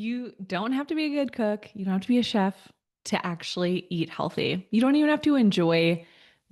You don't have to be a good cook. You don't have to be a chef to actually eat healthy. You don't even have to enjoy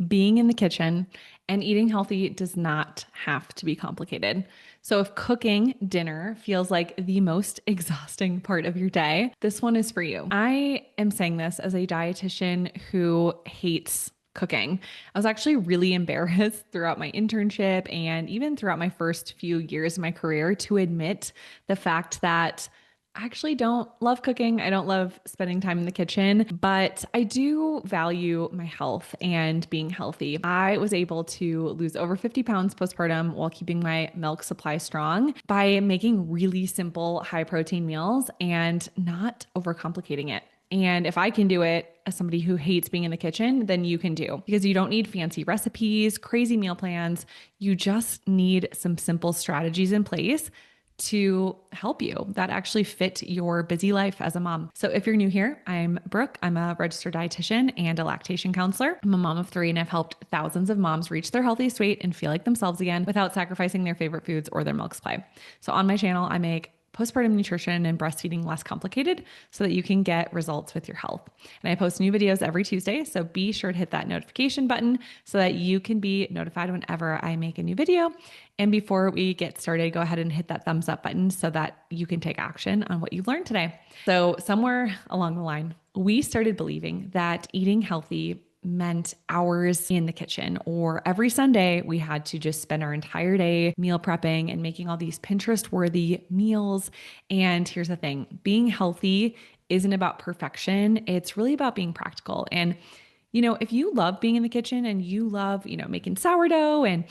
being in the kitchen, and eating healthy does not have to be complicated. So if cooking dinner feels like the most exhausting part of your day, this one is for you. I am saying this as a dietitian who hates cooking. I was actually really embarrassed throughout my internship and even throughout my first few years of my career to admit the fact that I actually don't love cooking. I don't love spending time in the kitchen, but I do value my health and being healthy. I was able to lose over 50 pounds postpartum while keeping my milk supply strong by making really simple, high protein meals and not overcomplicating it. And if I can do it as somebody who hates being in the kitchen, then you can do, because you don't need fancy recipes, crazy meal plans. You just need some simple strategies in place to help you that actually fit your busy life as a mom. So if you're new here, I'm Brooke. I'm a registered dietitian and a lactation counselor. I'm a mom of three, and I've helped thousands of moms reach their healthiest weight and feel like themselves again without sacrificing their favorite foods or their milk supply. So on my channel, I make postpartum nutrition and breastfeeding less complicated so that you can get results with your health. And I post new videos every Tuesday, so be sure to hit that notification button so that you can be notified whenever I make a new video. And before we get started, go ahead and hit that thumbs up button so that you can take action on what you've learned today. So somewhere along the line, we started believing that eating healthy meant hours in the kitchen, or every Sunday we had to just spend our entire day meal prepping and making all these Pinterest worthy meals. And here's the thing, being healthy isn't about perfection. It's really about being practical. And if you love being in the kitchen and you love, making sourdough and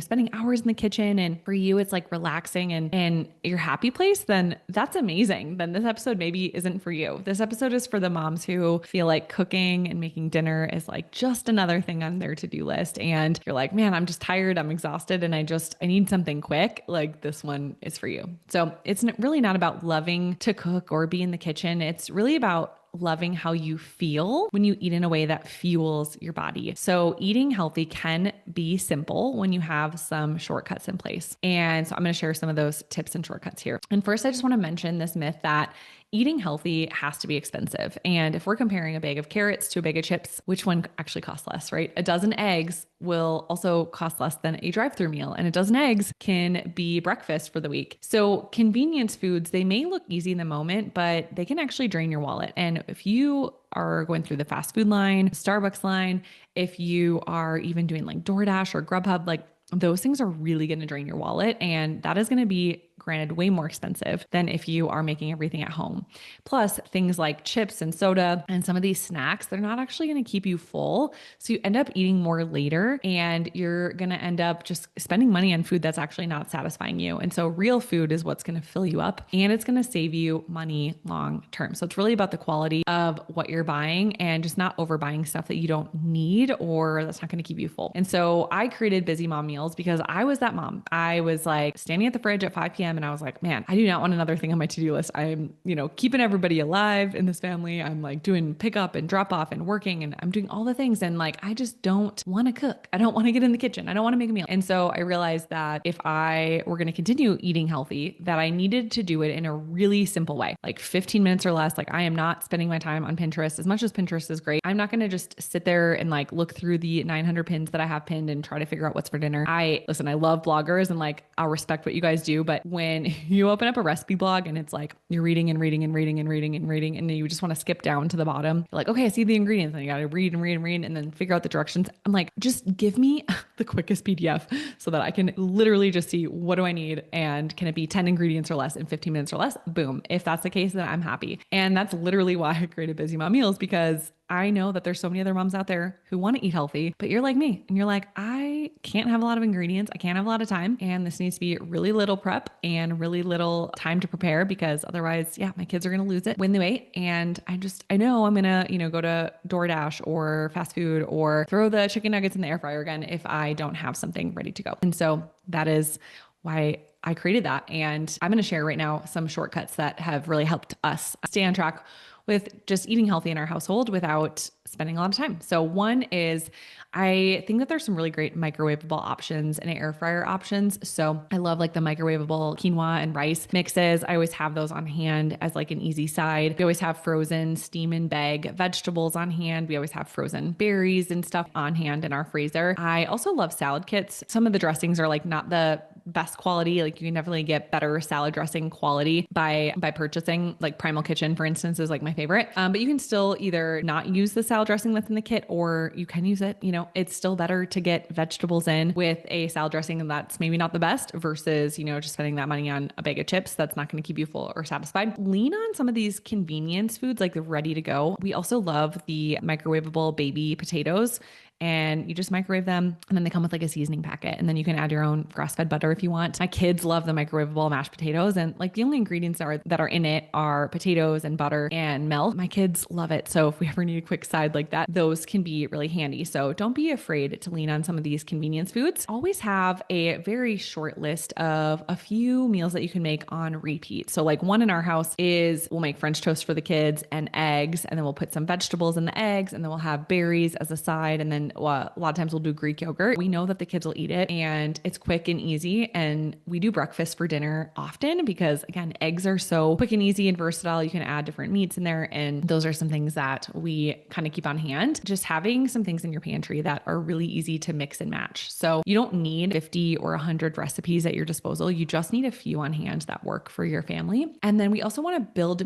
spending hours in the kitchen, and for you it's like relaxing and your happy place, then that's amazing. Then this episode maybe isn't for you. This episode is for the moms who feel like cooking and making dinner is like just another thing on their to-do list. And you're like, man, I'm just tired, I'm exhausted, and I need something quick. Like, this one is for you. So it's really not about loving to cook or be in the kitchen. It's really about loving how you feel when you eat in a way that fuels your body. So eating healthy can be simple when you have some shortcuts in place. And so I'm going to share some of those tips and shortcuts here. And first, I just want to mention this myth that eating healthy has to be expensive. And if we're comparing a bag of carrots to a bag of chips, which one actually costs less, right? A dozen eggs will also cost less than a drive-through meal, and a dozen eggs can be breakfast for the week. So convenience foods, they may look easy in the moment, but they can actually drain your wallet. And if you are going through the fast food line, Starbucks line, if you are even doing like DoorDash or Grubhub, like those things are really going to drain your wallet. And that is going to be, granted, way more expensive than if you are making everything at home. Plus, things like chips and soda and some of these snacks, they're not actually going to keep you full. So you end up eating more later, and you're going to end up just spending money on food that's actually not satisfying you. And so real food is what's going to fill you up, and it's going to save you money long term. So it's really about the quality of what you're buying and just not overbuying stuff that you don't need or that's not going to keep you full. And so I created Busy Mom Meals because I was that mom. I was like standing at the fridge at 5 p.m. and I was like, man, I do not want another thing on my to-do list. I'm, keeping everybody alive in this family. I'm like doing pickup and drop off and working, and I'm doing all the things. And like, I just don't want to cook. I don't want to get in the kitchen. I don't want to make a meal. And so I realized that if I were going to continue eating healthy, that I needed to do it in a really simple way, like 15 minutes or less. Like, I am not spending my time on Pinterest. As much as Pinterest is great, I'm not going to just sit there and like look through the 900 pins that I have pinned and try to figure out what's for dinner. I love bloggers, and like, I'll respect what you guys do. But when you open up a recipe blog and it's like you're reading and reading and reading and reading and reading, and you just want to skip down to the bottom, you're like, okay, I see the ingredients, and you got to read and read and read and then figure out the directions. I'm like, just give me the quickest PDF so that I can literally just see, what do I need? And can it be 10 ingredients or less in 15 minutes or less? Boom. If that's the case, then I'm happy. And that's literally why I created Busy Mom Meals, because I know that there's so many other moms out there who want to eat healthy, but you're like me and you're like, I can't have a lot of ingredients. I can't have a lot of time. And this needs to be really little prep and really little time to prepare, because otherwise, yeah, my kids are going to lose it when they wait. And I know I'm going to, go to DoorDash or fast food or throw the chicken nuggets in the air fryer again if I don't have something ready to go. And so that is why I created that. And I'm going to share right now some shortcuts that have really helped us stay on track with just eating healthy in our household without spending a lot of time. So one is I think that there's some really great microwavable options and air fryer options. So I love like the microwavable quinoa and rice mixes. I always have those on hand as like an easy side. We always have frozen steam and bag vegetables on hand. We always have frozen berries and stuff on hand in our freezer. I also love salad kits. Some of the dressings are like not the best quality. Like you can definitely get better salad dressing quality by purchasing, like Primal Kitchen, for instance, is like my favorite. But you can still either not use the salad dressing that's in the kit, or you can use it. You know, it's still better to get vegetables in with a salad dressing that's maybe not the best versus, you know, just spending that money on a bag of chips that's not going to keep you full or satisfied. Lean on some of these convenience foods, like the ready to go. We also love the microwavable baby potatoes, and you just microwave them, and then they come with like a seasoning packet, and then you can add your own grass-fed butter if you want. My kids love the microwavable mashed potatoes, and like the only ingredients that are in it are potatoes and butter and milk. My kids love it. So if we ever need a quick side like that, those can be really handy. So don't be afraid to lean on some of these convenience foods. Always have a very short list of a few meals that you can make on repeat. So like one in our house is we'll make French toast for the kids and eggs, and then we'll put some vegetables in the eggs, and then we'll have berries as a side, and then a lot of times we'll do Greek yogurt. We know that the kids will eat it, and it's quick and easy. And we do breakfast for dinner often because, again, eggs are so quick and easy and versatile. You can add different meats in there, and those are some things that we kind of keep on hand. Just having some things in your pantry that are really easy to mix and match. So you don't need 50 or 100 recipes at your disposal. You just need a few on hand that work for your family. And then we also want to build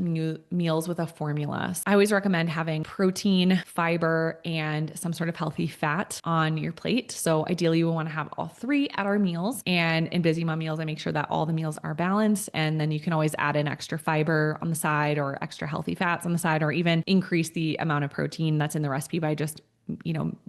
meals with a formula. I always recommend having protein, fiber, and some sort of healthy fat on your plate. So ideally you will want to have all three at our meals. And in Busy Mom Meals, I make sure that all the meals are balanced. And then you can always add in extra fiber on the side or extra healthy fats on the side, or even increase the amount of protein that's in the recipe by just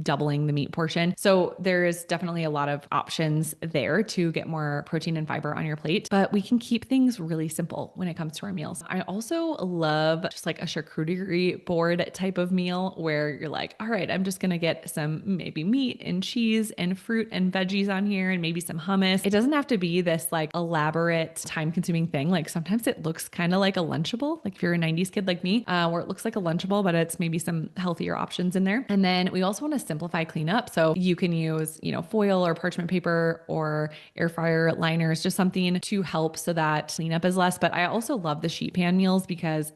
doubling the meat portion. So there is definitely a lot of options there to get more protein and fiber on your plate, but we can keep things really simple when it comes to our meals. I also love just like a charcuterie board type of meal where you're like, all right, I'm just going to get some maybe meat and cheese and fruit and veggies on here and maybe some hummus. It doesn't have to be this like elaborate time consuming thing. Like sometimes it looks kind of like a Lunchable, like if you're a 90s kid like me, where it looks like a Lunchable, but it's maybe some healthier options in there. And then we also want to simplify cleanup. So you can use, foil or parchment paper or air fryer liners, just something to help so that cleanup is less. But I also love the sheet pan meals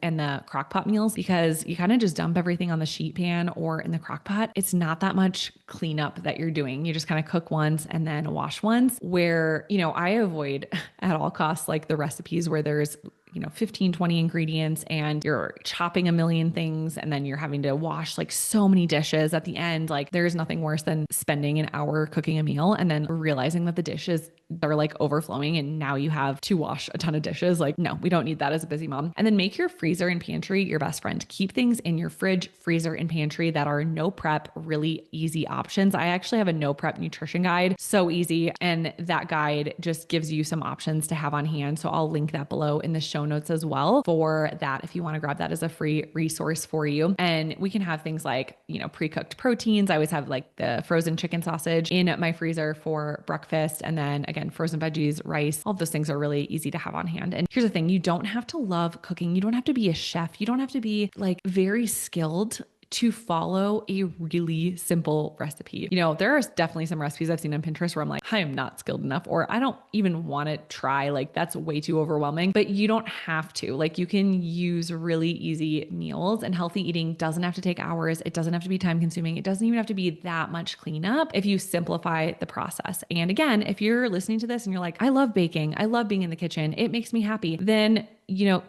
and the crock pot meals, because you kind of just dump everything on the sheet pan or in the crock pot. It's not that much cleanup that you're doing. You just kind of cook once and then wash once, where, I avoid at all costs, like the recipes where there's 15, 20 ingredients and you're chopping a million things and then you're having to wash like so many dishes at the end. Like there's nothing worse than spending an hour cooking a meal and then realizing that the dishes are like overflowing and now you have to wash a ton of dishes. Like, no, we don't need that as a busy mom. And then make your freezer and pantry your best friend. Keep things in your fridge, freezer, and pantry that are no prep, really easy options. I actually have a no prep nutrition guide. So easy. And that guide just gives you some options to have on hand. So I'll link that below in the show notes as well for that if you want to grab that as a free resource for you. And we can have things like, pre-cooked proteins. I always have like the frozen chicken sausage in my freezer for breakfast. And then again, frozen veggies, rice, all of those things are really easy to have on hand. And here's the thing, you don't have to love cooking. You don't have to be a chef. You don't have to be like very skilled to follow a really simple recipe. There are definitely some recipes I've seen on Pinterest where I'm like, I am not skilled enough, or I don't even want to try, like that's way too overwhelming, but you don't have to. Like you can use really easy meals, and healthy eating doesn't have to take hours. It doesn't have to be time consuming. It doesn't even have to be that much cleanup if you simplify the process. And again, if you're listening to this and you're like, I love baking, I love being in the kitchen, it makes me happy, then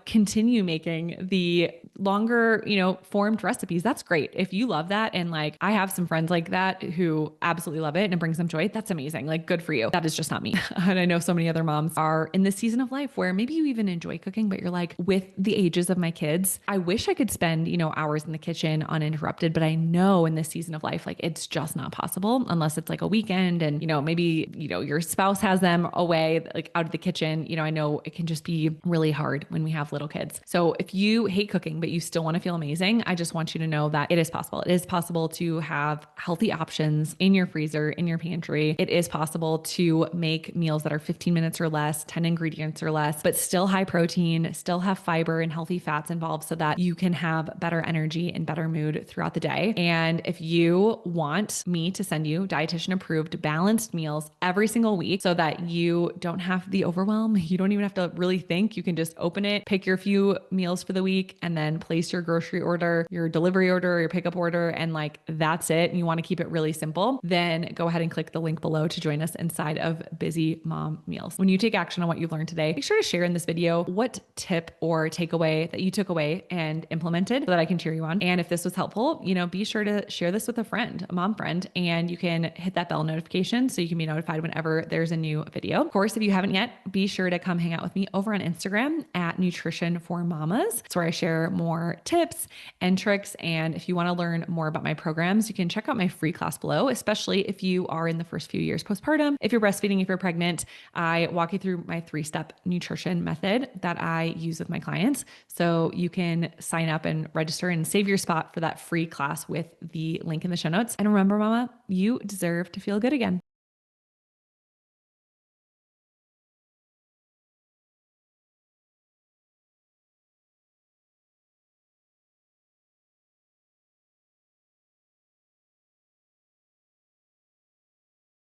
continue making the longer, formed recipes. That's great. If you love that. And like, I have some friends like that who absolutely love it and it brings them joy. That's amazing. Like, good for you. That is just not me. And I know so many other moms are in this season of life where maybe you even enjoy cooking, but you're like, with the ages of my kids, I wish I could spend, hours in the kitchen uninterrupted, but I know in this season of life, like it's just not possible unless it's like a weekend and, maybe, your spouse has them away, like out of the kitchen. I know it can just be really hard when we have little kids. So if you hate cooking, but you still want to feel amazing, I just want you to know that it is possible. It is possible to have healthy options in your freezer, in your pantry. It is possible to make meals that are 15 minutes or less, 10 ingredients or less, but still high protein, still have fiber and healthy fats involved so that you can have better energy and better mood throughout the day. And if you want me to send you dietitian approved balanced meals every single week so that you don't have the overwhelm, you don't even have to really think, you can just open it, pick your few meals for the week, and then place your grocery order, your delivery order, your pickup order, and like that's it. And you want to keep it really simple, then go ahead and click the link below to join us inside of Busy Mom Meals. When you take action on what you've learned today, make sure to share in this video what tip or takeaway that you took away and implemented so that I can cheer you on. And if this was helpful, be sure to share this with a friend, a mom friend, and you can hit that bell notification so you can be notified whenever there's a new video. Of course, if you haven't yet, be sure to come hang out with me over on Instagram at Nutrition for Mamas. It's where I share more tips and tricks. And if you want to learn more about my programs, you can check out my free class below, especially if you are in the first few years postpartum. If you're breastfeeding, if you're pregnant, I walk you through my 3-step nutrition method that I use with my clients. So you can sign up and register and save your spot for that free class with the link in the show notes. And remember, mama, you deserve to feel good again.